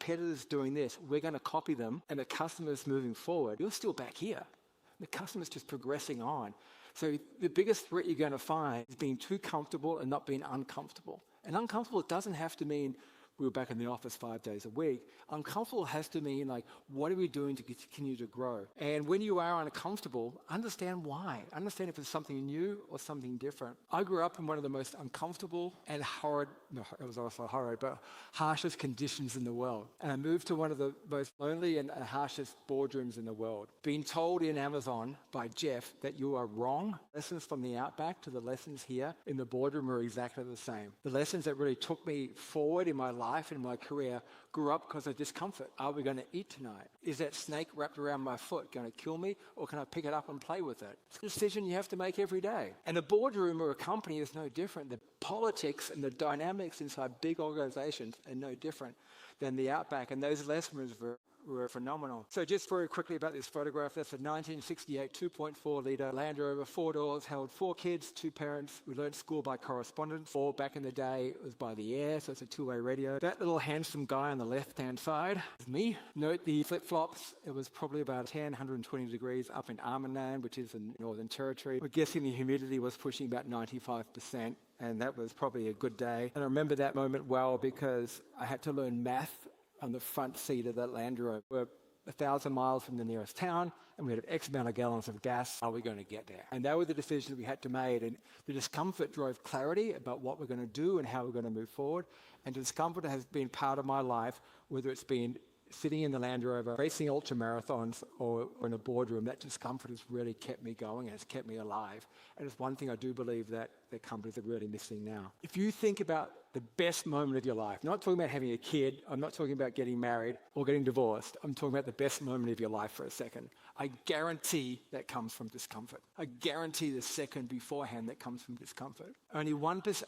competitor's doing this, we're going to copy them, and the customer's moving forward, you're still back here. The customer's just progressing on. So the biggest threat you're going to find is being too comfortable and not being uncomfortable. And uncomfortable doesn't have to mean we were back in the office 5 days a week. Uncomfortable has to mean, like, what are we doing to continue to grow? And when you are uncomfortable, understand why. Understand if it's something new or something different. I grew up in one of the most uncomfortable and horrid, no, it was also horrid, but harshest conditions in the world. And I moved to one of the most lonely and harshest boardrooms in the world. Being told in Amazon by Jeff that you are wrong. Lessons from the outback to the lessons here in the boardroom are exactly the same. The lessons that really took me forward in my life and my career grew up because of discomfort. Are we going to eat tonight? Is that snake wrapped around my foot going to kill me, or can I pick it up and play with it? It's a decision you have to make every day. And a boardroom or a company is no different. The politics and the dynamics inside big organizations are no different than the outback. And those lessons were phenomenal. So just very quickly about this photograph, that's a 1968 2.4 litre Land Rover, 4 doors, held 4 kids, 2 parents. We learned school by correspondence, or back in the day it was by the air, so it's a two-way radio. That little handsome guy on the left-hand side is me. Note the flip-flops. It was probably about 120 degrees up in Arnhem, which is in Northern Territory. We're guessing the humidity was pushing about 95%. And that was probably a good day. And I remember that moment well because I had to learn math on the front seat of that Land Rover. We're 1,000 miles from the nearest town, and we had X amount of gallons of gas. Are we going to get there? And that were the decisions we had to make. And the discomfort drove clarity about what we're going to do and how we're going to move forward. And discomfort has been part of my life, whether it's been sitting in the Land Rover, racing ultra marathons, or in a boardroom. That discomfort has really kept me going and has kept me alive. And it's one thing I do believe that the companies are really missing now. If you think about the best moment of your life, not talking about having a kid, I'm not talking about getting married or getting divorced, I'm talking about the best moment of your life for a second. I guarantee that comes from discomfort. I guarantee the second beforehand that comes from discomfort. Only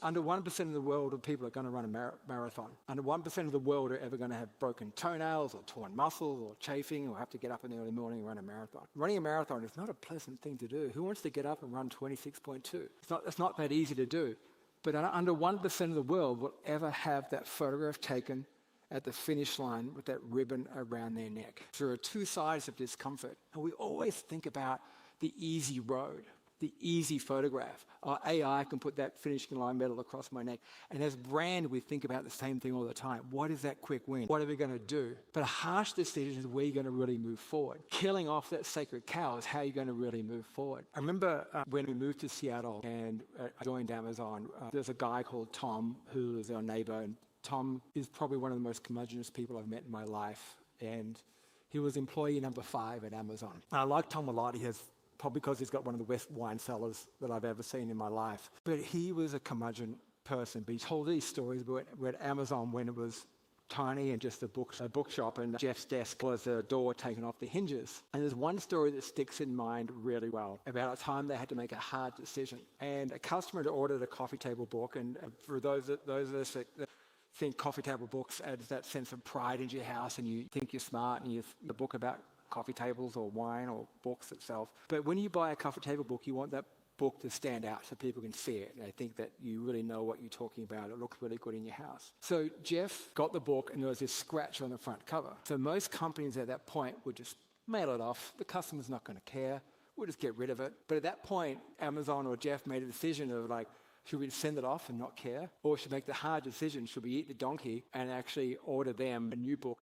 under 1% of the world of people are going to run a marathon. Under 1% of the world are ever going to have broken toenails or torn muscles or chafing or have to get up in the early morning and run a marathon. Running a marathon is not a pleasant thing to do. Who wants to get up and run 26.2? It's not that easy to do. But under 1% of the world will ever have that photograph taken at the finish line with that ribbon around their neck. So there are two sides of discomfort. And we always think about the easy road, the easy photograph. Our AI can put that finishing line medal across my neck. And as brand, we think about the same thing all the time. What is that quick win? What are we going to do? But a harsh decision is where you're going to really move forward. Killing off that sacred cow is how you're going to really move forward. I remember when we moved to Seattle and I joined Amazon, there's a guy called Tom who is our neighbor. And Tom is probably one of the most curmudgeonous people I've met in my life. And he was employee number 5 at Amazon. And I like Tom a lot. He has, probably because he's got one of the best wine cellars that I've ever seen in my life. But he was a curmudgeon person. But he told these stories. We're at Amazon when it was tiny and just a bookshop, and Jeff's desk was a door taken off the hinges. And there's one story that sticks in mind really well about a time they had to make a hard decision. And a customer had ordered a coffee table book, and for those of us that think coffee table books adds that sense of pride into your house, and you think you're smart, and you the book about coffee tables or wine or books itself. But when you buy a coffee table book, you want that book to stand out so people can see it. And I think that you really know what you're talking about. It looks really good in your house. So Jeff got the book and there was this scratch on the front cover. So most companies at that point would just mail it off. The customer's not going to care. We'll just get rid of it. But at that point, Amazon or Jeff made a decision of like, should we send it off and not care? Or should we make the hard decision? Should we eat the donkey and actually order them a new book